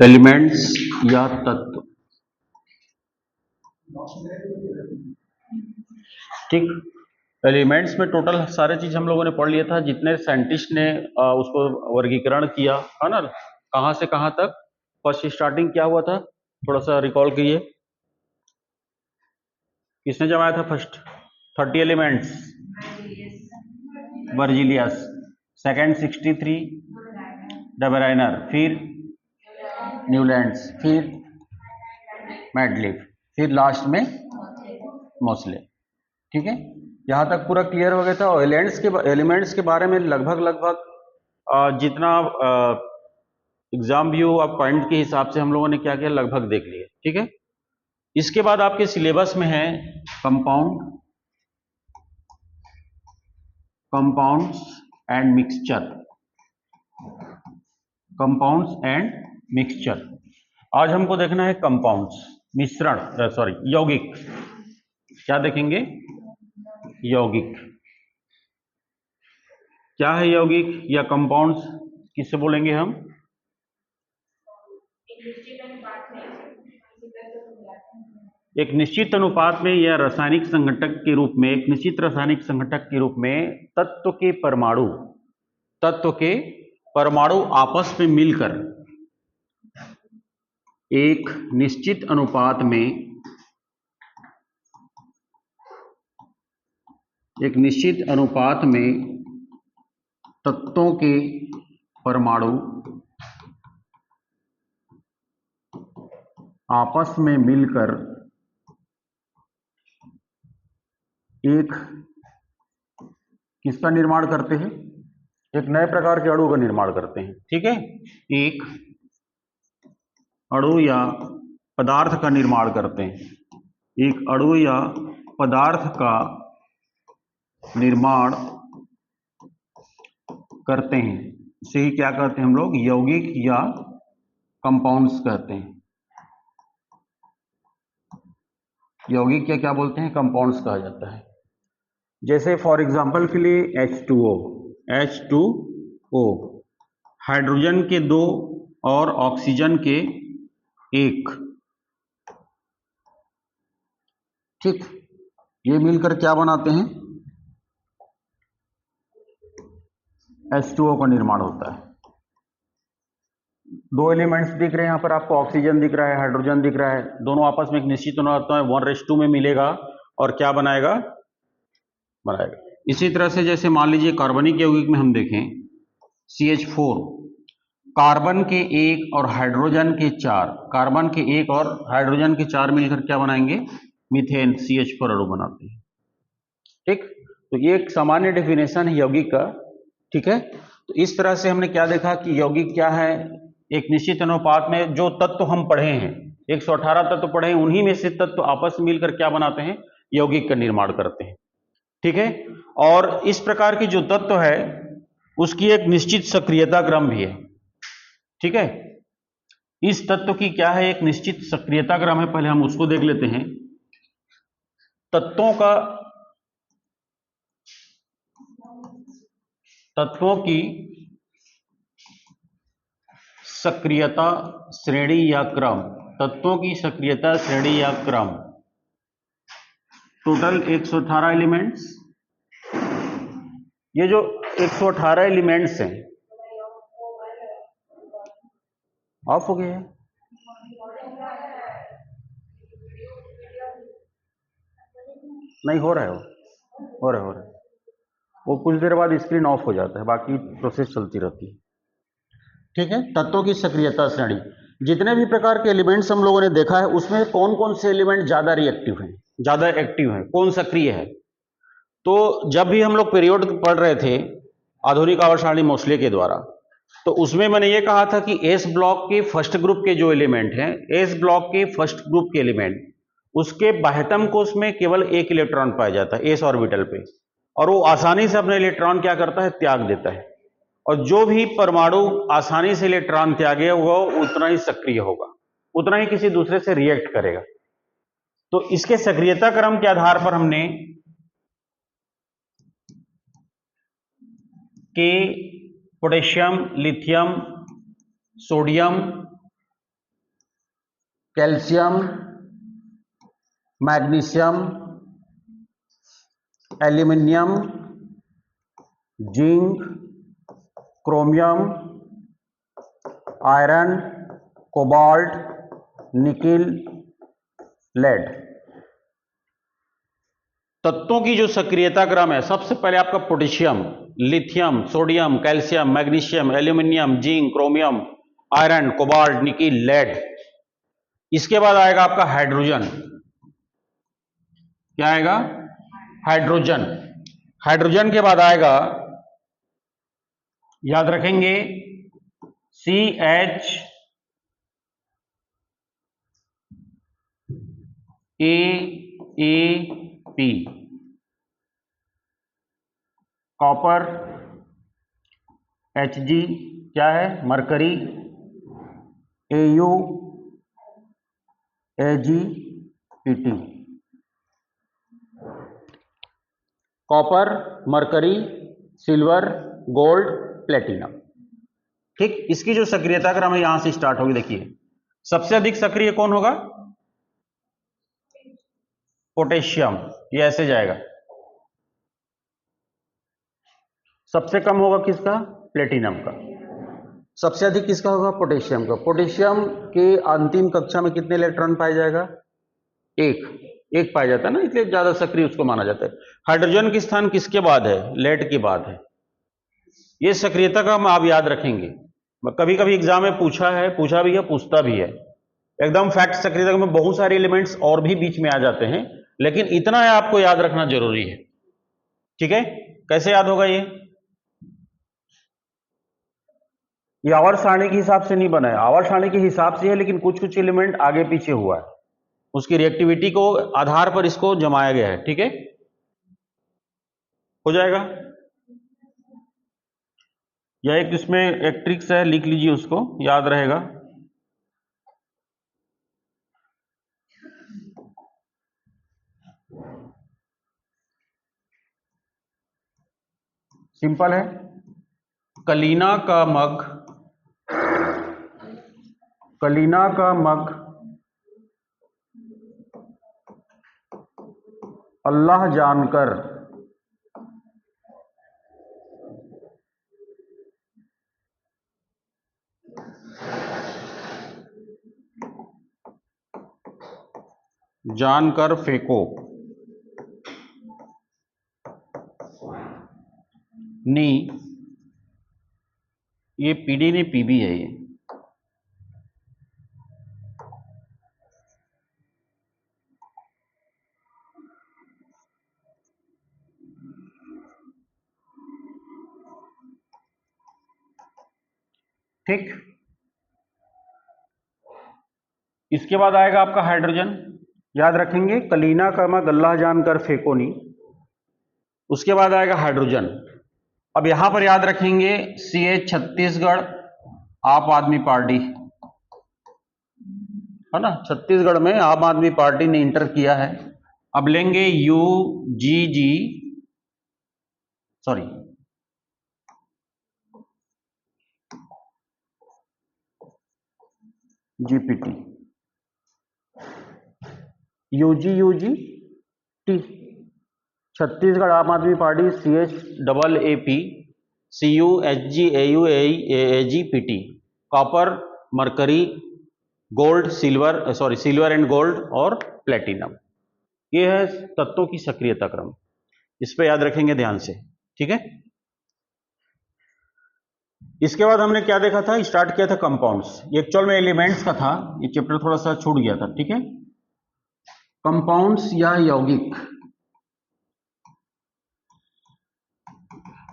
Elements या तत्व, ठीक। एलिमेंट्स में टोटल सारे चीज हम लोगों ने पढ़ लिया था, जितने साइंटिस्ट ने उसको वर्गीकरण किया है ना, कहां से कहां तक। फर्स्ट स्टार्टिंग क्या हुआ था, थोड़ा सा रिकॉल कीजिए। किसने जमाया था फर्स्ट 30 एलिमेंट्स? बर्जीलियस। सेकंड 63 डबराइनर, फिर न्यूलैंड्स, फिर मैडलिफ, फिर लास्ट में मोस्ले। ठीक है, यहां तक पूरा क्लियर हो गया था। और एलिमेंट्स के बारे में लगभग जितना एग्जाम व्यू और पॉइंट के हिसाब से हम लोगों ने क्या किया, लगभग देख लिया। ठीक है, इसके बाद आपके सिलेबस में है कंपाउंड्स एंड मिक्सचर। आज हमको देखना है कंपाउंड्स, मिश्रण, सॉरी यौगिक। क्या देखेंगे? यौगिक। क्या है यौगिक या कंपाउंड्स, किससे बोलेंगे हम? एक निश्चित अनुपात में या रासायनिक संघटक के रूप में, एक निश्चित रासायनिक संघटक के रूप में तत्व के परमाणु आपस में मिलकर एक निश्चित अनुपात में तत्वों के परमाणु आपस में मिलकर एक किसका निर्माण करते हैं? एक नए प्रकार के अणु का निर्माण करते हैं। ठीक है, एक अणु या पदार्थ का निर्माण करते हैं, एक अणु या पदार्थ का निर्माण करते हैं। इसे ही क्या कहते हैं हम लोग? यौगिक या कंपाउंड्स कहते हैं। यौगिक या क्या बोलते हैं? कंपाउंड्स कहा जाता है। जैसे फॉर एग्जांपल के लिए H2O, हाइड्रोजन के 2 और ऑक्सीजन के 1। ठीक, ये मिलकर क्या बनाते हैं? H2O का निर्माण होता है। दो एलिमेंट्स दिख रहे हैं यहाँ पर आपको, ऑक्सीजन दिख रहा है, हाइड्रोजन दिख रहा है, दोनों आपस में एक निश्चित अनुपात में 1:2 में मिलेगा और क्या बनाएगा? इसी तरह से जैसे मान लीजिए कार्बनिक यौगिक में हम देखें CH4, कार्बन के 1 और हाइड्रोजन के 4, कार्बन के 1 और हाइड्रोजन के 4 मिलकर क्या बनाएंगे? मीथेन, CH4 अणु बनाते हैं। ठीक, तो ये एक सामान्य डेफिनेशन है यौगिक का। ठीक है, तो इस तरह से हमने क्या देखा कि यौगिक क्या है? एक निश्चित अनुपात में जो तत्व हम पढ़े हैं, 118 तत्व पढ़े हैं, उन्हीं में से तत्व आपस में मिलकर क्या बनाते हैं? यौगिक का निर्माण करते हैं। ठीक है, और इस प्रकार की जो तत्व है उसकी एक निश्चित सक्रियता क्रम भी है। ठीक है, इस तत्व की क्या है? एक निश्चित सक्रियता क्रम है। पहले हम उसको देख लेते हैं। तत्वों की सक्रियता श्रेणी या क्रम, तत्वों की सक्रियता श्रेणी या क्रम। Total 118 elements. ये जो 118 एलिमेंट्स हैं, ऑफ हो गए हैं? नहीं हो रहा है, हो रहा है। वो कुछ देर बाद स्क्रीन ऑफ हो जाता है, बाकी प्रोसेस चलती रहती है। ठीक है, तत्वों की सक्रियता श्रेणी। जितने भी प्रकार के एलिमेंट्स हम लोगों ने देखा है उसमें कौन कौन से एलिमेंट ज्यादा रिएक्टिव हैं, ज्यादा एक्टिव हैं, कौन सक्रिय है? तो जब भी हम लोग पीरियड पढ़ रहे थे आधुनिक आवर्त सारणी मोस्ले के द्वारा, तो उसमें मैंने ये कहा था कि एस ब्लॉक के फर्स्ट ग्रुप के जो एलिमेंट हैं, एस ब्लॉक के फर्स्ट ग्रुप के एलिमेंट, उसके बाह्यतम कोश में केवल एक इलेक्ट्रॉन पाया जाता है एस ऑर्बिटल पे, और वो आसानी से अपने इलेक्ट्रॉन क्या करता है? त्याग देता है। और जो भी परमाणु आसानी से इलेक्ट्रॉन त्यागे वो उतना ही सक्रिय होगा, उतना ही किसी दूसरे से रिएक्ट करेगा। तो इसके सक्रियता क्रम के आधार पर हमने के potassium, lithium, sodium, calcium, magnesium, aluminium, zinc, chromium, iron, cobalt, nickel, lead. तत्वों की जो सक्रियता क्रम है, सबसे पहले आपका potassium, lithium, sodium, calcium, magnesium, aluminium, zinc, chromium, iron, cobalt, nickel, lead. इसके बाद आएगा आपका हाइड्रोजन। क्या आएगा? हाइड्रोजन। हाइड्रोजन के बाद आएगा, याद रखेंगे, CHAAP, कॉपर, Hg क्या है? Mercury, Au, AgPt। Copper, mercury, silver, gold, platinum. ठीक, इसकी जो सक्रियता क्रम है यहां से स्टार्ट होगी। देखिए, सबसे अधिक सक्रिय कौन होगा? पोटेशियम, ये ऐसे जाएगा। सबसे कम होगा किसका? प्लेटिनम का। सबसे अधिक किसका होगा? पोटेशियम का। पोटेशियम के अंतिम कक्षा में कितने इलेक्ट्रॉन पाया जाएगा? एक पाया जाता है ना, इसलिए ज्यादा सक्रिय उसको माना जाता है। हाइड्रोजन की स्थान किसके बाद है? लेड के बाद है। ये सक्रियता का हम आप याद रखेंगे, कभी कभी एग्जाम में पूछा भी है, पूछता भी है। एकदम फैक्ट सक्रियता में बहुत सारे एलिमेंट्स और भी बीच में आ जाते हैं, लेकिन इतना है आपको याद रखना जरूरी है। ठीक है, कैसे याद होगा ये आवर्त सारणी के हिसाब से नहीं बना है, आवर्त सारणी के हिसाब से है, लेकिन कुछ कुछ एलिमेंट आगे पीछे हुआ है, उसकी रिएक्टिविटी को आधार पर इसको जमाया गया है। ठीक है, हो जाएगा। यह एक इसमें एक ट्रिक्स है, लिख लीजिए, उसको याद रहेगा। सिंपल है। कलीना का मग अल्लाह जानकर फेंको। नी, ये पीडी नहीं पीबी है ये। ठीक, इसके बाद आएगा आपका हाइड्रोजन। याद रखेंगे, कलीना का मग अल्लाह जानकर फेंको नी। उसके बाद आएगा हाइड्रोजन। अब यहां पर याद रखेंगे, CH छत्तीसगढ़ आप आदमी पार्टी है ना, छत्तीसगढ़ में आम आदमी पार्टी ने इंटर किया है। अब लेंगे UGG, sorry GPT, UGT, Chhattisgarh आम आदमी party CHAAP CUHGAUAGPT, copper, mercury, gold, silver and gold और प्लेटिनम। ये है तत्वों की सक्रियता क्रम, इस पे याद रखेंगे ध्यान से। ठीक है, इसके बाद हमने क्या देखा था? स्टार्ट किया था कंपाउंड्स। ये एक्चुअल में एलिमेंट्स का था, ये चैप्टर थोड़ा सा छूट गया था। ठीक है, कंपाउंड्स या यौगिक।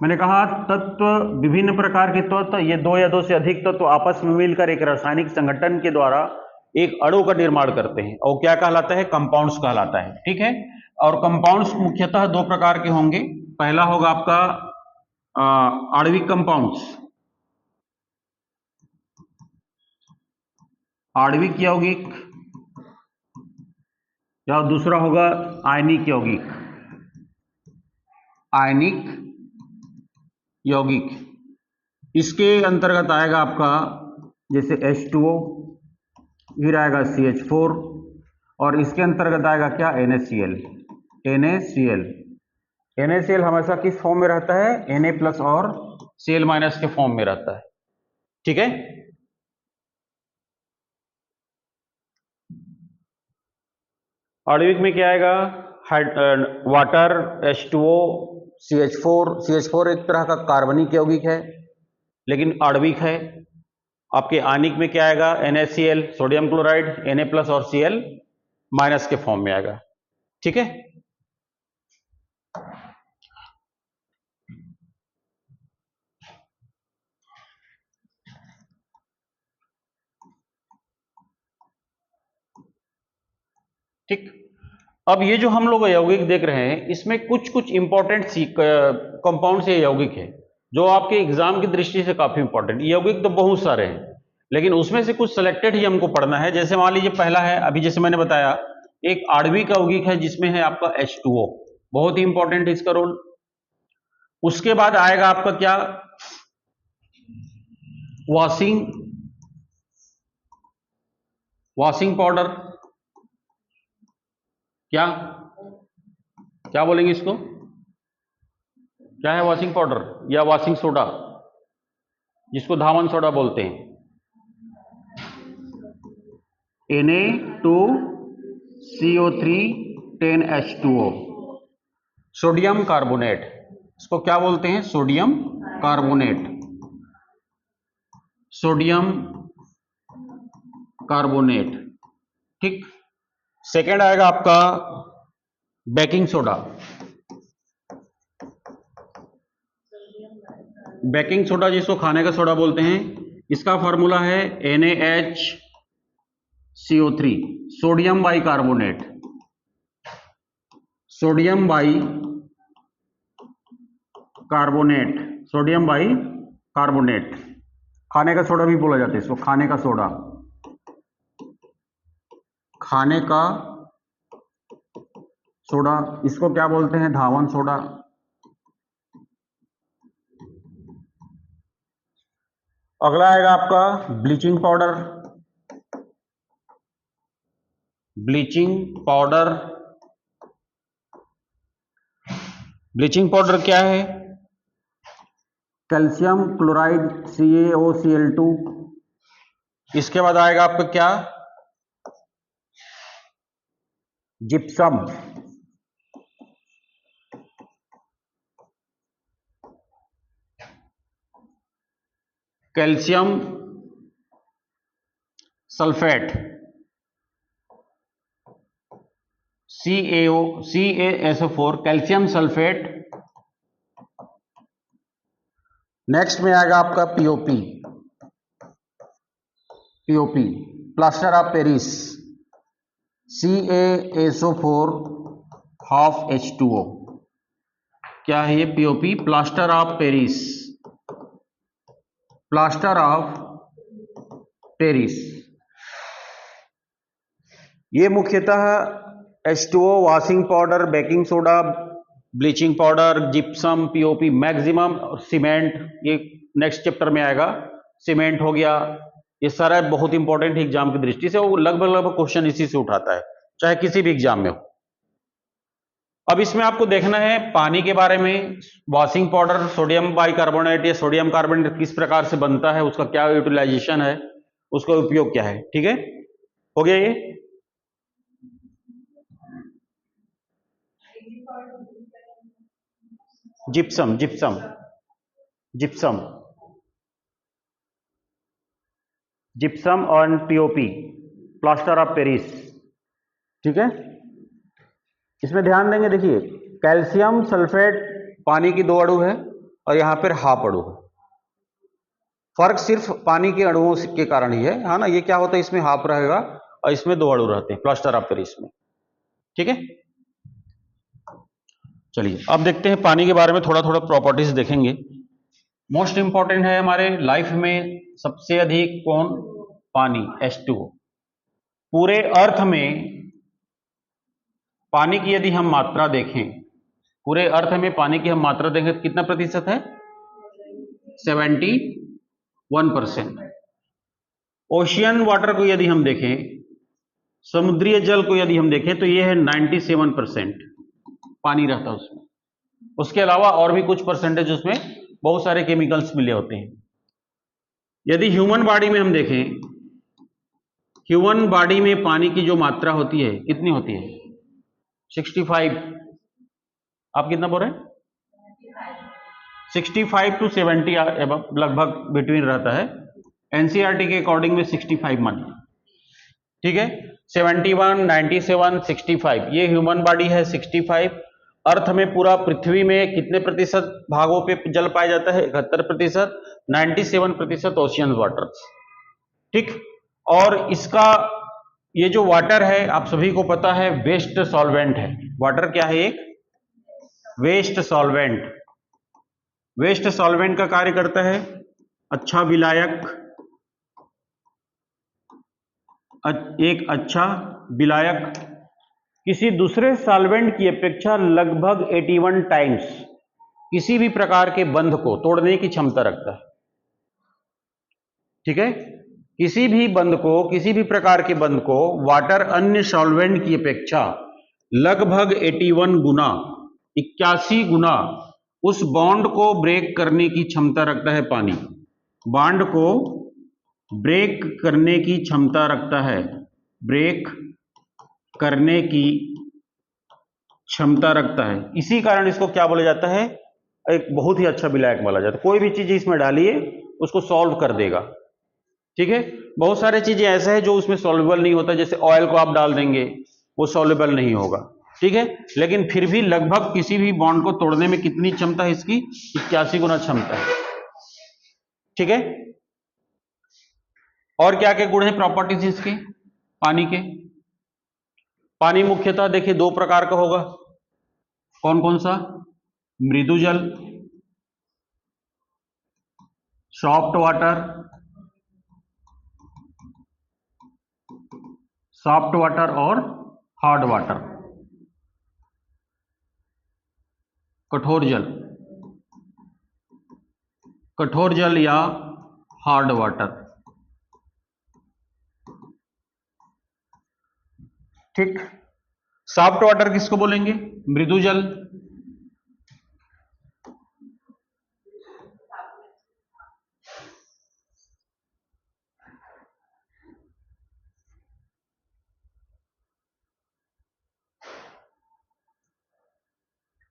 मैंने कहा तत्व, विभिन्न प्रकार के तत्व, ये दो या दो से अधिक तत्व आपस में मिलकर एक रासायनिक संगठन के द्वारा एक अणु का निर्माण करते हैं, और क्या कहलाता है? कंपाउंड्स कहलाता है। ठीक है, और कंपाउंड्स मुख्यतः दो प्रकार के होंगे। पहला होगा आपका आणविक कंपाउंड्स, आणविक यौगिक, या दूसरा होगा आयनिक यौगिक, आयनिक यौगिक, इसके अंतर्गत आएगा आपका जैसे H2O, फिर आएगा CH4 और इसके अंतर्गत आएगा क्या, NaCl। NaCl हमेशा किस फॉर्म में रहता है, Na प्लस और Cl माइनस के फॉर्म में रहता है, ठीक है। आणविक में क्या आएगा, वाटर, H2O, CH4 एक तरह का कार्बनिक यौगिक है लेकिन आणविक है। आपके आनिक में क्या आएगा, NaCl, sodium chloride, Na plus और Cl माइनस के फॉर्म में आएगा, ठीक है। ठीक, अब ये जो हम लोग यौगिक देख रहे हैं इसमें कुछ कुछ इंपॉर्टेंट कंपाउंड से यौगिक है जो आपके एग्जाम की दृष्टि से काफी इंपॉर्टेंट। यौगिक तो बहुत सारे हैं लेकिन उसमें से कुछ सिलेक्टेड ही हमको पढ़ना है। जैसे मान लीजिए पहला है, अभी जैसे मैंने बताया, एक आणविक यौगिक है जिसमें है आपका H2O, बहुत ही इंपॉर्टेंट है इसका रोल। उसके बाद आएगा आपका क्या, वॉशिंग पाउडर, क्या क्या बोलेंगे इसको, क्या है वॉशिंग पाउडर या वॉशिंग सोडा, जिसको धावन सोडा बोलते हैं, Na2CO3 10H2O। सोडियम कार्बोनेट, इसको क्या बोलते हैं, सोडियम कार्बोनेट, सोडियम कार्बोनेट, ठीक। सेकेंड आएगा आपका बेकिंग सोडा, बेकिंग सोडा जिसको खाने का सोडा बोलते हैं, इसका फॉर्मूला है NaHCO3, sodium by carbonate, sodium by carbonate, sodium by carbonate, खाने का सोडा भी बोला जाता है इसको, खाने का सोडा, खाने का सोडा, इसको क्या बोलते हैं, धावन सोडा। अगला आएगा आपका bleaching powder, bleaching powder, bleaching powder क्या है, कैल्शियम क्लोराइड CaOCl2। इसके बाद आएगा आपका क्या, gypsum, calcium sulphate CaSO4, calcium sulphate. Next में आएगा आपका POP, plaster of Paris, CaSO4 half H2O। क्या है ये, POP, plaster of Paris, plaster of Paris. ये मुख्यतः H2O, washing powder, baking soda, bleaching powder, gypsum, POP, maximum और cement, ये नेक्स्ट चैप्टर में आएगा। सीमेंट हो गया, ये सारा बहुत इंपॉर्टेंट एग्जाम की दृष्टि से, वो लगभग क्वेश्चन इसी से उठाता है चाहे किसी भी एग्जाम में हो। अब इसमें आपको देखना है पानी के बारे में, वॉशिंग पाउडर, सोडियम बाइकार्बोनेट या सोडियम कार्बोनेट किस प्रकार से बनता है, उसका क्या यूटिलाइजेशन है, उसका उपयोग क्या है, ठीक है। हो गया ये। जिप्सम, जिप्सम, जिप्सम, जिप्सम और POP, प्लास्टर ऑफ पेरिस, ठीक है। इसमें ध्यान देंगे, देखिए कैल्शियम सल्फेट पानी की 2 अणु है और यहां पर हाफ अणु है, फर्क सिर्फ पानी के अणुओं के कारण ही है ना। ये क्या होता है, इसमें हाफ रहेगा और इसमें 2 अणु रहते हैं प्लास्टर ऑफ पेरिस में, ठीक है। चलिए अब देखते हैं पानी के बारे में, थोड़ा थोड़ा प्रॉपर्टीज देखेंगे। मोस्ट इंपॉर्टेंट है हमारे लाइफ में सबसे अधिक कौन, पानी, H2O। पूरे अर्थ में पानी की यदि हम मात्रा देखें, पूरे अर्थ में पानी की हम मात्रा देखें तो कितना प्रतिशत है, 71%। ओशियन वाटर को यदि हम देखें, समुद्रीय जल को यदि हम देखें तो ये है 97% पानी रहता है उसमें। उसके अलावा और भी कुछ परसेंटेज उसमें बहुत सारे केमिकल्स मिले होते हैं। यदि ह्यूमन बॉडी में हम देखें, ह्यूमन बॉडी में पानी की जो मात्रा होती है कितनी होती है? 65। आप कितना बोल रहे हैं? 65 to 70 लगभग बिटवीन रहता है। एनसीईआरटी के अकॉर्डिंग में 65 मानिए, ठीक है। 71, 97, 65 ये ह्यूमन बॉडी है। 65 अर्थ में पूरा पृथ्वी में कितने प्रतिशत भागों पे जल पाया जाता है? 71%। 97% ओशियन वाटर, ठीक। और इसका ये जो वाटर है आप सभी को पता है वेस्ट सॉल्वेंट है। वाटर क्या है? एक वेस्ट सॉल्वेंट। वेस्ट सॉल्वेंट का कार्य करता है अच्छा विलायक, एक अच्छा विलायक किसी दूसरे सॉल्वेंट की अपेक्षा लगभग 81 टाइम्स किसी भी प्रकार के बंध को तोड़ने की क्षमता रखता है, ठीक है। किसी भी बंध को, किसी भी प्रकार के बंध को वाटर अन्य सॉल्वेंट की अपेक्षा लगभग 81 गुना, 81 गुना उस बॉन्ड को ब्रेक करने की क्षमता रखता है पानी। बॉन्ड को ब्रेक करने की क्षमता रखता है, ब्रेक करने की क्षमता रखता है। इसी कारण इसको क्या बोला जाता है? एक बहुत ही अच्छा विलायक बोला जाता है। कोई भी चीज इसमें डालिए उसको सॉल्व कर देगा, ठीक है। बहुत सारे चीजें ऐसा है जो उसमें सॉल्वेबल नहीं होता, जैसे ऑयल को आप डाल देंगे वो सॉल्वेबल नहीं होगा, ठीक है। लेकिन फिर भी लगभग किसी भी बॉन्ड को तोड़ने में कितनी क्षमता है इसकी? 81 गुना क्षमता है, ठीक है। और क्या क्या गुण है, प्रॉपर्टीज इसके पानी के? पानी मुख्यतः देखिए दो प्रकार का होगा। कौन कौन सा? मृदु जल, सॉफ्ट वाटर, सॉफ्ट वाटर और हार्ड वाटर, कठोर जल, कठोर जल या हार्ड वाटर, ठीक। सॉफ्ट वाटर किसको बोलेंगे? मृदु जल।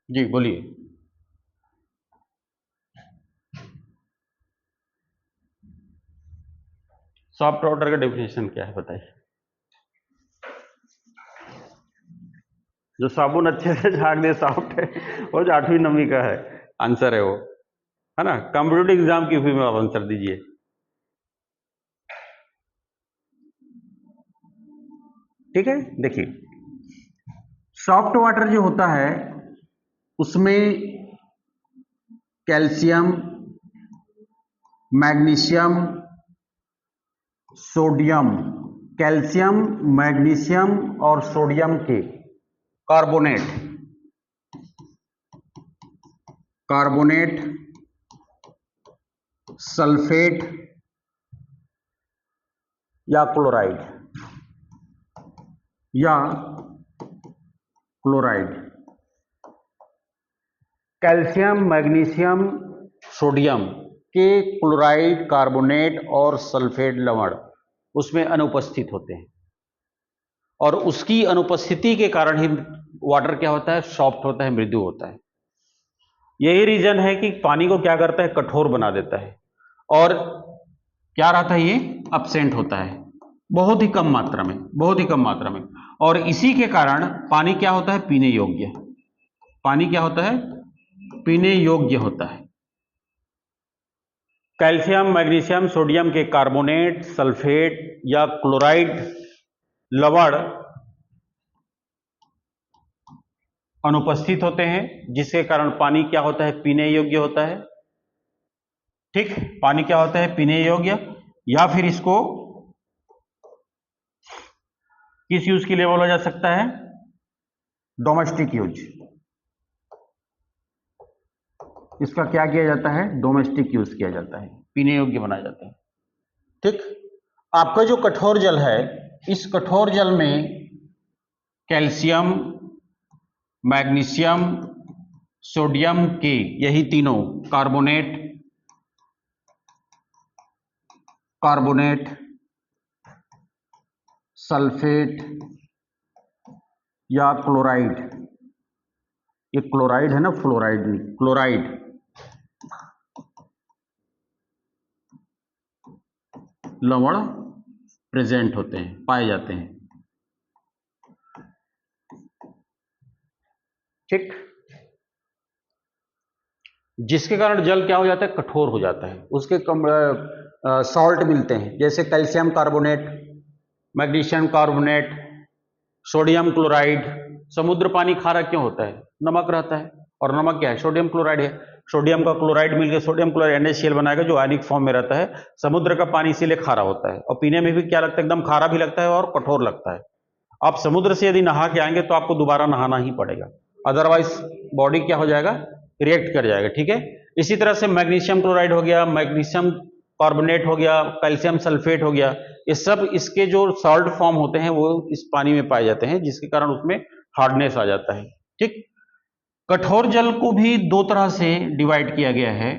जी बोलिए। सॉफ्ट वाटर का डेफिनेशन क्या है बताइए? जो साबुन अच्छे से झाग दे, सॉफ्ट है, वो जो 8वीं 9वीं का है आंसर है वो, है ना। कॉम्पिटिटिव एग्जाम की में आप आंसर दीजिए। ठीक है, देखिए सॉफ्ट वाटर जो होता है उसमें calcium, magnesium, sodium, calcium, magnesium और सोडियम के कार्बोनेट, कार्बोनेट, सल्फेट या क्लोराइड, या क्लोराइड, कैल्शियम, मैग्नीशियम, सोडियम के क्लोराइड, कार्बोनेट और सल्फेट लवण उसमें अनुपस्थित होते हैं, और उसकी अनुपस्थिति के कारण ही वाटर क्या होता है? सॉफ्ट होता है, मृदु होता है। यही रीजन है कि पानी को क्या करता है? कठोर बना देता है। और क्या रहता है? ये अब्सेंट होता है बहुत ही कम मात्रा में, बहुत ही कम मात्रा में। और इसी के कारण पानी क्या होता है? पीने योग्य। पानी क्या होता है? पीने योग्य होता है। कैल्शियम, मैग्नीशियम, सोडियम के कार्बोनेट, सल्फेट या क्लोराइड लवण अनुपस्थित होते हैं, जिसके कारण पानी क्या होता है? पीने योग्य होता है, ठीक। पानी क्या होता है? पीने योग्य। या फिर इसको किस यूज के लिए बोला जा सकता है? डोमेस्टिक यूज, इसका क्या किया जाता है, डोमेस्टिक यूज किया जाता है, पीने योग्य बनाया जाता है। ठीक, आपका जो कठोर जल है, इस कठोर जल में कैल्शियम, मैग्नीशियम, सोडियम के यही तीनों कार्बोनेट, सल्फेट या क्लोराइड, ये क्लोराइड है ना, फ्लोराइड नहीं, क्लोराइड, लवण प्रेजेंट होते हैं, पाए जाते हैं। ठीक, जिसके कारण जल क्या हो जाता है, कठोर हो जाता है, उसके सॉल्ट मिलते हैं, जैसे calcium carbonate, magnesium carbonate, sodium chloride. समुद्र पानी खारा क्यों होता है, नमक रहता है, और नमक क्या है, सोडियम क्लोराइड है। सोडियम का क्लोराइड मिलकर सोडियम क्लोराइड NaCl बनाएगा, जो आयनिक फॉर्म में रहता है। समुद्र का पानी इसीलिए खारा होता है, और पीने में भी क्या लगता है, एकदम खारा भी लगता है और कठोर लगता है। आप समुद्र से यदि नहा के आएंगे तो आपको दोबारा नहाना ही पड़ेगा, अदरवाइज बॉडी क्या हो जाएगा, रिएक्ट कर जाएगा। ठीक है, इसी तरह से मैग्नीशियम क्लोराइड हो गया, मैग्नीशियम कार्बोनेट हो गया, कैल्शियम सल्फेट हो गया, ये सब इसके जो सॉल्ट फॉर्म होते हैं वो इस पानी में पाए जाते हैं, जिसके कारण उसमें हार्डनेस आ जाता है। ठीक, कठोर जल को भी दो तरह से डिवाइड किया गया है।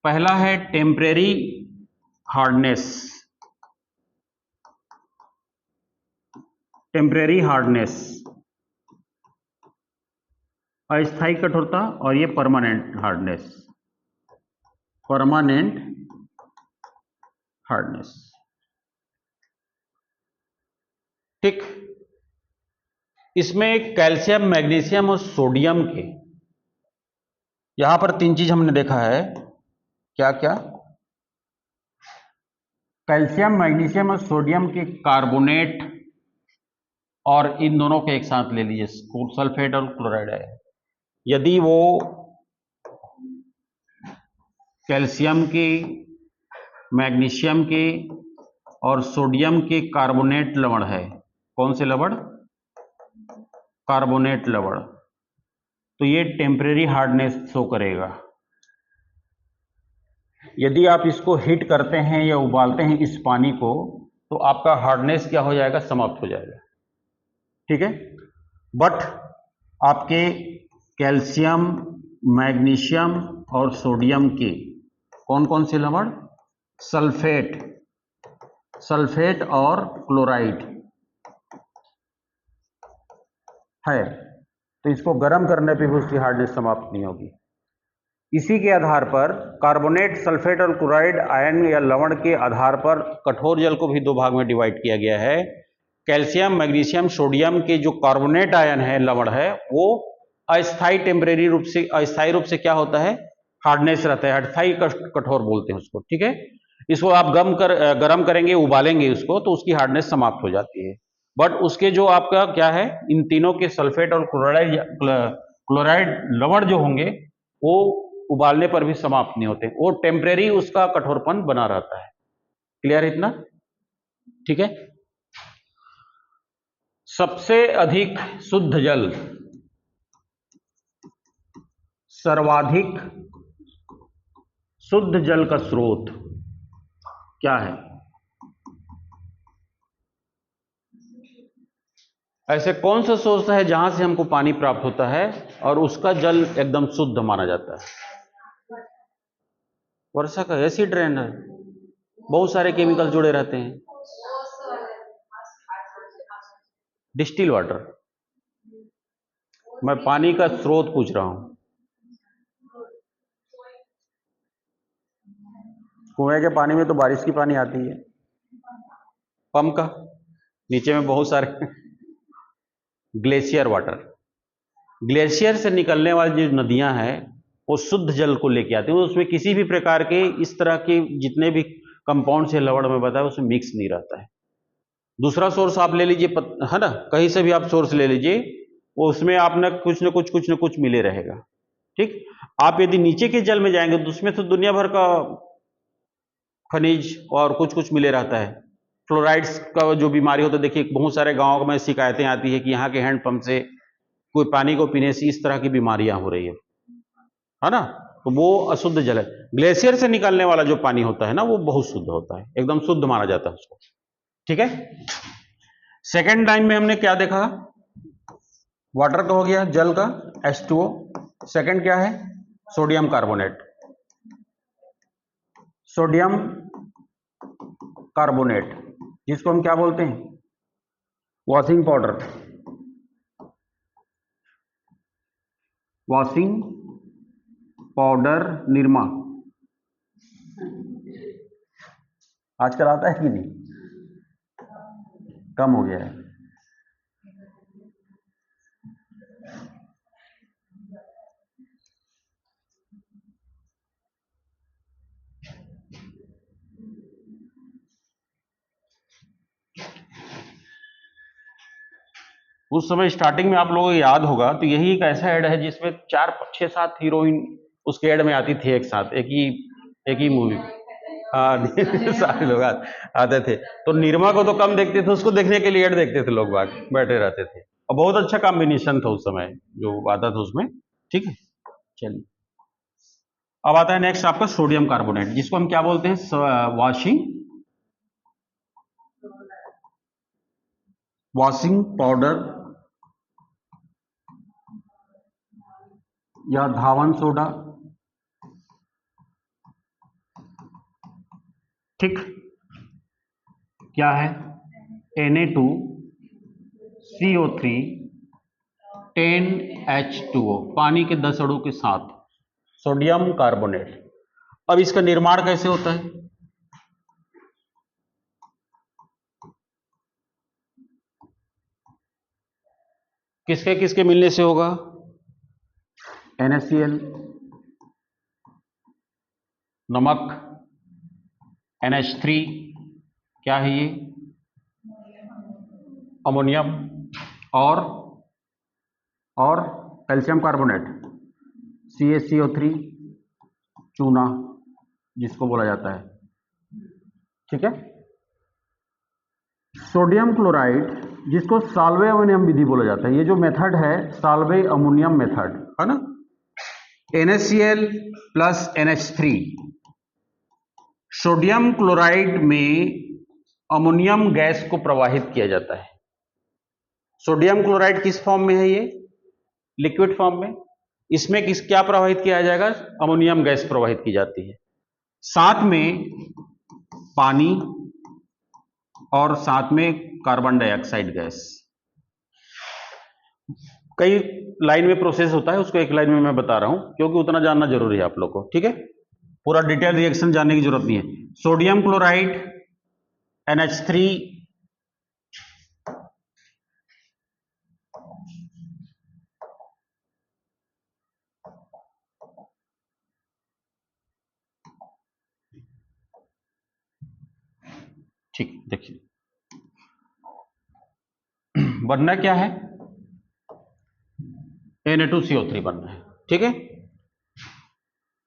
पहला है टेम्परेरी हार्डनेस, अस्थायी कठोरता, और ये परमानेंट हार्डनेस। ठीक, इसमें कैल्शियम, मैग्नीशियम और सोडियम के, यहां पर तीन चीज हमने देखा है, क्या क्या, कैल्शियम, मैग्नीशियम और सोडियम के कार्बोनेट, और इन दोनों के एक साथ ले लीजिए सल्फेट और क्लोराइड है। यदि वो कैल्शियम के, मैग्नीशियम के और सोडियम के कार्बोनेट लवण है, कौन से लवण, कार्बोनेट लवण, तो ये टेम्परेरी हार्डनेस शो करेगा। यदि आप इसको हीट करते हैं या उबालते हैं इस पानी को, तो आपका हार्डनेस क्या हो जाएगा, समाप्त हो जाएगा। ठीक है, बट आपके कैल्शियम, मैग्नीशियम और सोडियम के कौन कौन से लवण, सल्फेट और क्लोराइड है, तो इसको गर्म करने पे भी उसकी हार्डनेस समाप्त नहीं होगी। इसी के आधार पर कार्बोनेट, सल्फेट और क्लोराइड आयन या लवण के आधार पर कठोर जल को भी दो भाग में डिवाइड किया गया है। कैल्शियम, मैग्नीशियम, सोडियम के जो कार्बोनेट आयन है, लवण है, वो अस्थायी टेम्परेरी रूप से, अस्थायी रूप से क्या होता है, हार्डनेस रहता है, अस्थायी कठोर बोलते हैं उसको। ठीक है, इसको आप गर्म करेंगे, उबालेंगे उसको, तो उसकी हार्डनेस समाप्त हो जाती है। बट उसके जो आपका क्या है, इन तीनों के सल्फेट और क्लोराइड लवण जो होंगे, वो उबालने पर भी समाप्त नहीं होते, वो टेम्परेरी उसका कठोरपन बना रहता है। क्लियर है इतना? ठीक है, सबसे अधिक शुद्ध जल, सर्वाधिक शुद्ध जल का स्रोत क्या है? ऐसे कौन सा सोर्स है जहां से हमको पानी प्राप्त होता है और उसका जल एकदम शुद्ध माना जाता है? वर्षा का एसिड रेन है, बहुत सारे केमिकल जुड़े रहते हैं। डिस्टिल वाटर, मैं पानी का स्रोत पूछ रहा हूं। कुएं के पानी में तो बारिश की पानी आती है, पंप का, नीचे में बहुत सारे ग्लेशियर वाटर, ग्लेशियर से निकलने वाली जो नदियां हैं वो शुद्ध जल को लेके आती हैं, उसमें किसी भी प्रकार के इस तरह के जितने भी कंपाउंड से लवण में बताया उसमें मिक्स नहीं रहता है। दूसरा सोर्स आप ले लीजिए, है ना, कहीं से भी आप सोर्स ले लीजिए, वो उसमें आप कुछ न कुछ मिले रहेगा। ठीक, आप यदि नीचे के जल में जाएंगे तो उसमें तो दुनिया भर का खनिज और कुछ कुछ मिले रहता है। फ्लोराइड्स का जो बीमारी होता है, देखिए बहुत सारे गांवों में शिकायतें आती है कि यहाँ के हैंडपंप से कोई पानी को पीने से इस तरह की बीमारियां हो रही है ना। तो वो अशुद्ध जल है। ग्लेशियर से निकलने वाला जो पानी होता है ना, वो बहुत शुद्ध होता है, एकदम शुद्ध माना जाता है उसको। ठीक है। सेकेंड लाइन में हमने क्या देखा, वाटर का हो गया, जल का H2O। सेकेंड क्या है, सोडियम कार्बोनेट। सोडियम कार्बोनेट जिसको हम क्या बोलते हैं, washing powder. Washing powder Nirma आजकल आता है कि नहीं, कम हो गया है। उस समय स्टार्टिंग में आप लोगों को याद होगा तो यही एक ऐसा ऐड है जिसमें 4-6-7 हीरोइन उसके ऐड में आती थी एक साथ, एक ही मूवी। हाँ सारे लोग आते थे। तो निरमा को तो कम देखते थे, उसको देखने के लिए ऐड देखते थे लोग, बाग बैठे रहते थे, और बहुत अच्छा कॉम्बिनेशन था उस समय जो आता था उसमें। ठीक है, चलिए अब आता है नेक्स्ट आपका सोडियम कार्बोनेट, जिसको हम क्या बोलते हैं, वॉशिंग पाउडर या धावन सोडा। ठीक, क्या है, Na2CO3 10H2O, पानी के 10 अणु के साथ सोडियम कार्बोनेट। अब इसका निर्माण कैसे होता है, किसके किसके मिलने से होगा, NaCl, नमक, NH3, क्या है ये, अमोनियम, और कैल्शियम कार्बोनेट CaCO3, चूना जिसको बोला जाता है। ठीक है, सोडियम क्लोराइड जिसको साल्वे अमोनियम विधि बोला जाता है, ये जो मेथड है साल्वे अमोनियम मेथड है ना, NaCl plus NH3, sodium chloride में अमोनियम गैस को प्रवाहित किया जाता है। सोडियम क्लोराइड किस फॉर्म में है, ये लिक्विड फॉर्म में, इसमें क्या प्रवाहित किया जाएगा, अमोनियम गैस प्रवाहित की जाती है, साथ में पानी और साथ में कार्बन डाइऑक्साइड गैस। कई लाइन में प्रोसेस होता है, उसको एक लाइन में मैं बता रहा हूं क्योंकि उतना जानना जरूरी है आप लोग को। ठीक है, पूरा डिटेल रिएक्शन जानने की जरूरत नहीं है। सोडियम क्लोराइड NH3 ठीक, देखिए बनना क्या है, Na2CO3 बनना है। ठीक है,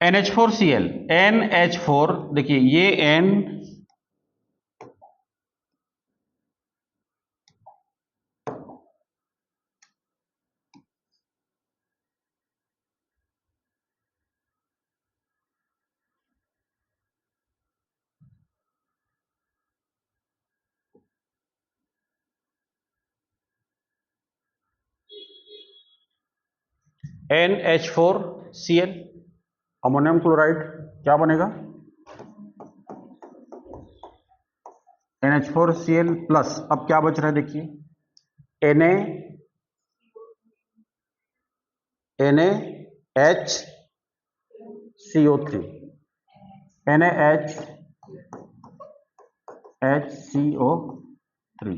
NH4Cl, NH4, देखिए ये N NH4Cl, अमोनियम क्लोराइड क्या बनेगा, NH4Cl प्लस, अब क्या बच रहा है देखिए, NaHCO3, NaHCO3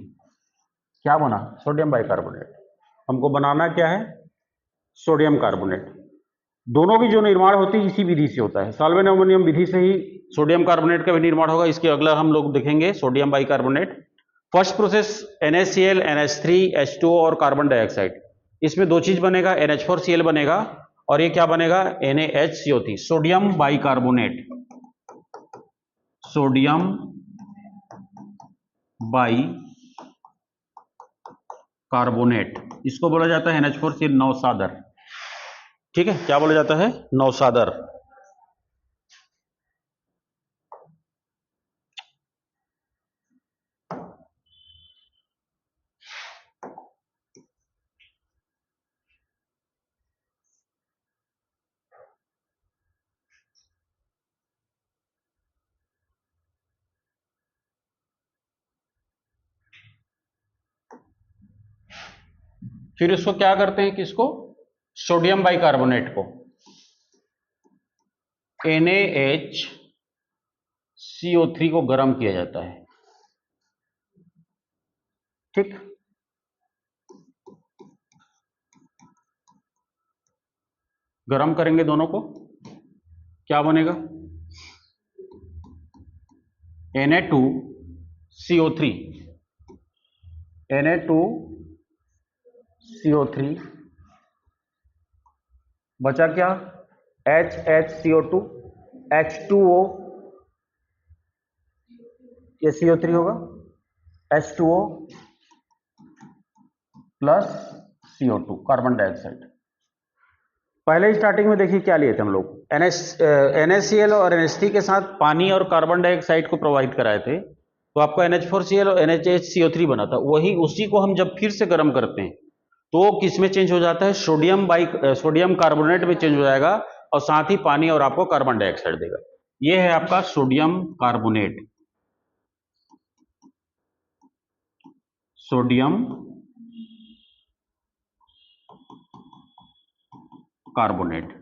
क्या बना, सोडियम बाइकार्बोनेट। हमको बनाना क्या है, सोडियम कार्बोनेट। दोनों की जो निर्माण होती है इसी विधि से होता है, सॉल्वेंट अमोनियम विधि से ही सोडियम कार्बोनेट का भी निर्माण होगा। इसके अगला हम लोग देखेंगे sodium bicarbonate. First process NaCl, NH3, H2O और कार्बन डाइऑक्साइड, इसमें दो चीज बनेगा, NH4Cl बनेगा और ये क्या बनेगा, NaHCO3, sodium bicarbonate. Sodium by carbonate, इसको बोला जाता है NH4Cl नौसादर। ठीक है, क्या बोला जाता है, नौसादर। फिर उसको क्या करते हैं, किसको, सोडियम बाइकार्बोनेट को, NaHCO3 को गर्म किया जाता है। ठीक, गर्म करेंगे दोनों को, क्या बनेगा, Na2CO3, Na2CO3, बचा क्या, HCO2, H2O, ये CO3 होगा, H2O plus CO2, carbon dioxide. पहले स्टार्टिंग में देखिए क्या लिए थे हम लोग, NaCl और NH3 के साथ पानी और कार्बन डाइऑक्साइड को प्रोवाइड कराए थे, तो आपका NH4Cl और NaHCO3 बना था। वही उसी को हम जब फिर से गर्म करते हैं तो किस में चेंज हो जाता है, सोडियम कार्बोनेट में चेंज हो जाएगा, और साथ ही पानी और आपको कार्बन डाइऑक्साइड देगा। ये है आपका सोडियम कार्बोनेट, सोडियम कार्बोनेट।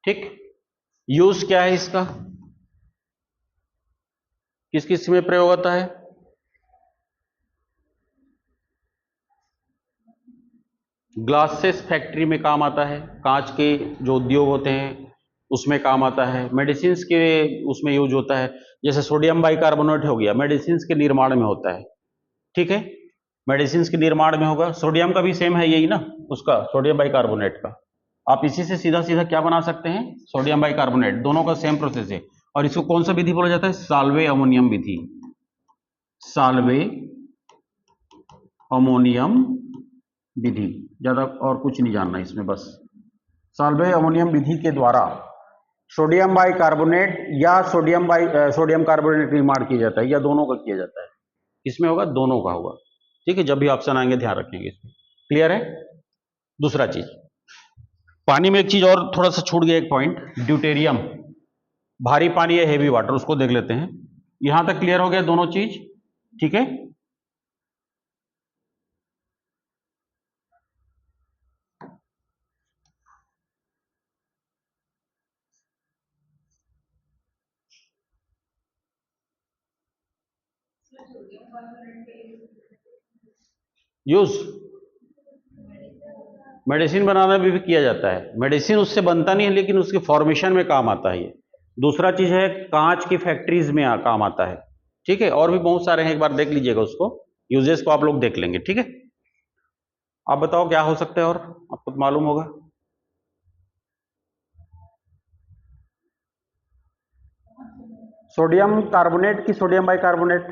ठीक, यूज क्या है इसका, किस किस में प्रयोग होता है, ग्लासेस फैक्ट्री में काम आता है, कांच के जो उद्योग होते हैं उसमें काम आता है, मेडिसिन के उसमें यूज होता है, जैसे सोडियम बाइकार्बोनेट हो गया, मेडिसिन के निर्माण में होता है। ठीक है, मेडिसिन के निर्माण में होगा। सोडियम का भी सेम है यही ना, उसका सोडियम बाइकार्बोनेट का, आप इसी से सीधा सीधा क्या बना सकते हैं, सोडियम बाइकार्बोनेट, दोनों का सेम प्रोसेस है। और इसको कौन सा विधि बोला जाता है, साल्वे अमोनियम विधि, साल्वे अमोनियम विधि, ज्यादा और कुछ नहीं जानना इसमें, बस साल्वे अमोनियम विधि के द्वारा सोडियम बाइकार्बोनेट या सोडियम कार्बोनेट निर्माण किया जाता है, या दोनों का किया जाता है, इसमें होगा, दोनों का होगा। ठीक है, जब भी ऑप्शन आएंगे ध्यान रखेंगे इसमें, क्लियर है। दूसरा चीज, पानी में एक चीज और थोड़ा सा छूट गया, एक पॉइंट, ड्यूटेरियम, भारी पानी है, हेवी वाटर, उसको देख लेते हैं। यहां तक क्लियर हो गया दोनों चीज, ठीक है। यूज मेडिसिन बनाने में भी किया जाता है, मेडिसिन उससे बनता नहीं है लेकिन उसके फॉर्मेशन में काम आता है ये। दूसरा चीज है, कांच की फैक्ट्रीज में काम आता है। ठीक है, और भी बहुत सारे हैं, एक बार देख लीजिएगा उसको, यूजेस को आप लोग देख लेंगे। ठीक है, आप बताओ क्या हो सकता है, और आपको तो मालूम होगा। सोडियम कार्बोनेट की सोडियम बाइकार्बोनेट,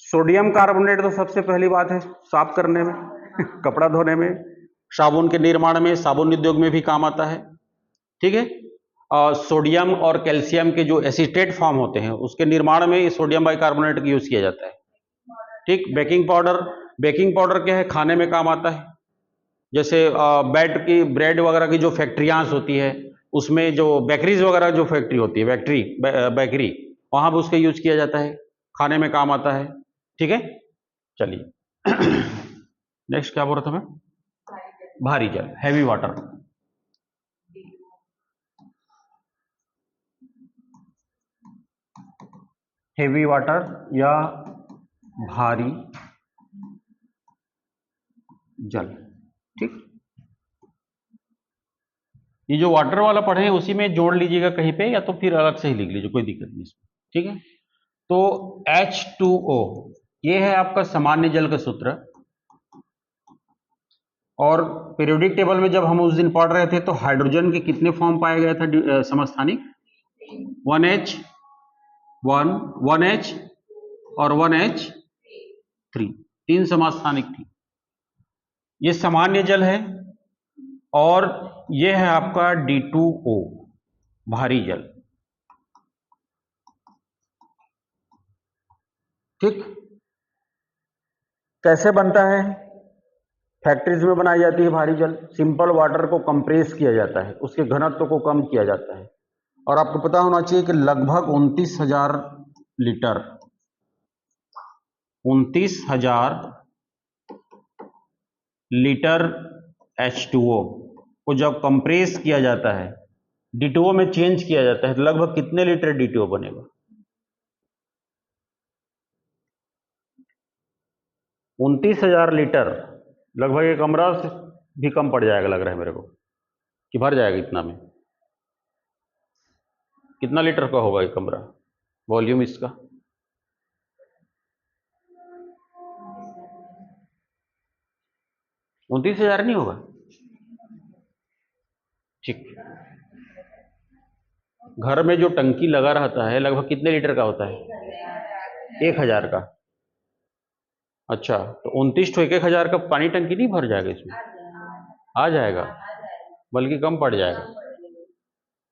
सोडियम कार्बोनेट तो सबसे पहली बात है साफ करने में कपड़ा धोने में, साबुन के निर्माण में, साबुन उद्योग में भी काम आता है। ठीक है, और सोडियम और कैल्शियम के जो एसीटेट फॉर्म होते हैं उसके निर्माण में सोडियम बाइकार्बोनेट का यूज किया जाता है। ठीक, बेकिंग पाउडर क्या है, खाने में काम आता है, जैसे ब्रेड वगैरह की जो फैक्ट्रियां होती है उसमें, जो बेकरीज वगैरह जो फैक्ट्री होती है, बेकरी, वहां भी उसका यूज किया जाता है, खाने में काम आता है। ठीक है, चलिए नेक्स्ट क्या बोल रहा था मैं, भारी जल, हैवी वाटर। हेवी वाटर या भारी जल। ठीक, ये जो वाटर वाला पढ़े हैं उसी में जोड़ लीजिएगा कहीं पे, या तो फिर अलग से ही लिख लीजिए, कोई दिक्कत नहीं इसमें। ठीक है, तो H2O ये है आपका सामान्य जल का सूत्र, और पीरियोडिक टेबल में जब हम उस दिन पढ़ रहे थे तो हाइड्रोजन के कितने फॉर्म पाया गया था समस्थानिक, 1H, 1H और 1H3, 3 समस्थानिक थी। ये सामान्य जल है, और ये है आपका D2O भारी जल। ठीक, कैसे बनता है, फैक्ट्रीज में बनाई जाती है भारी जल, सिंपल वाटर को कंप्रेस किया जाता है, उसके घनत्व को कम किया जाता है, और आपको पता होना चाहिए कि लगभग 29,000 लीटर 29,000 लीटर H2O को जब कंप्रेस किया जाता है, D2O में चेंज किया जाता है, तो लगभग कितने लीटर D2O बनेगा? 29,000 लीटर, लगभग एक कमरा से भी कम पड़ जाएगा लग रहा है मेरे को, कि भर जाएगा इतना में? कितना लीटर का होगा एक कमरा वॉल्यूम इसका? 29,000 नहीं होगा? ठीक। घर में जो टंकी लगा रहता है लगभग कितने लीटर का होता है? 1,000 का। अच्छा, तो 29 तो 1,000 का पानी टंकी नहीं भर जाएगा इसमें? आ जाएगा, बल्कि कम पड़ जाएगा।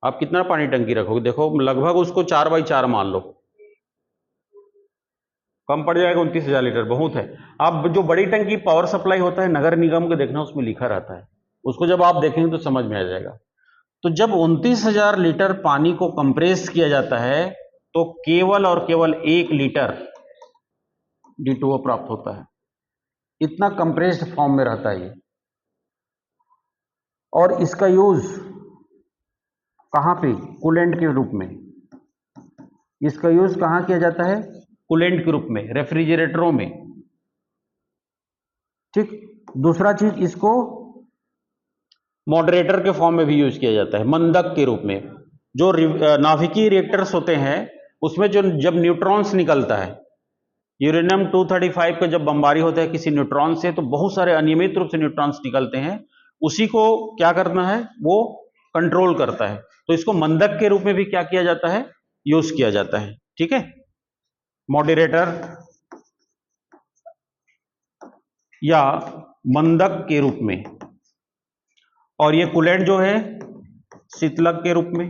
आप कितना पानी टंकी रखोगे? देखो लगभग उसको 4x4 मान लो, कम पड़ जाएगा। 29,000 लीटर बहुत है। अब जो बड़ी टंकी पावर सप्लाई होता है नगर निगम के, देखना उसमें लिखा रहता है, उसको जब आप देखेंगे तो समझ में आ जाएगा। तो जब 29,000 लीटर पानी को कंप्रेस किया जाता है तो केवल और केवल 1 लीटर D2O प्राप्त होता है। इतना कंप्रेस्ड फॉर्म में रहता है ये। और इसका यूज कहां पे? कूलेंट के रूप में। इसका यूज कहां किया जाता है? कूलेंट के रूप में, रेफ्रिजरेटरों में। ठीक। दूसरा चीज, इसको मॉडरेटर के फॉर्म में भी यूज किया जाता है, मंदक के रूप में। जो नाभिकीय रिएक्टर्स होते हैं उसमें जो जब न्यूट्रॉन्स निकलता है, यूरेनियम 235 का जब बमबारी होता है किसी न्यूट्रॉन से, तो बहुत सारे अनियमित रूप से न्यूट्रॉन्स निकलते हैं, उसी को क्या करना है? वो कंट्रोल करता है। तो इसको मंदक के रूप में भी क्या किया जाता है? यूज किया जाता है। ठीक है, मॉडरेटर या मंदक के रूप में। और ये कूलेंट जो है शीतलक के रूप में।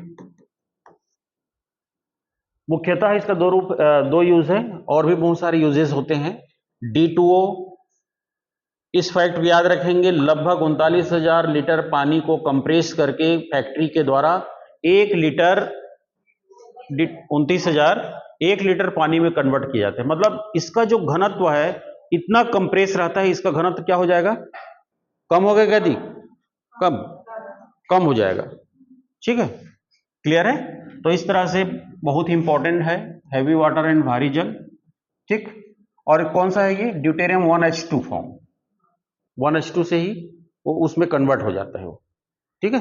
मुख्यतः इसका दो यूज है, और भी बहुत सारे यूजेस होते हैं। D2O, इस फैक्ट को याद रखेंगे, लगभग 39,000 लीटर पानी को कंप्रेस करके फैक्ट्री के द्वारा 1 लीटर 29,000 1 लीटर पानी में कन्वर्ट किया जाता है। मतलब इसका जो घनत्व है इतना कंप्रेस रहता है, इसका घनत्व क्या हो जाएगा? कम हो गया क्या दी? कम हो जाएगा। ठीक है, क्लियर है? तो इस तरह से बहुत ही इंपॉर्टेंट है हैवी वाटर एंड भारी जल। ठीक। और कौन सा है ये? ड्यूटेरियम 1H2 फॉर्म, 1H2 से ही वो उसमें कन्वर्ट हो जाता है वो। ठीक है।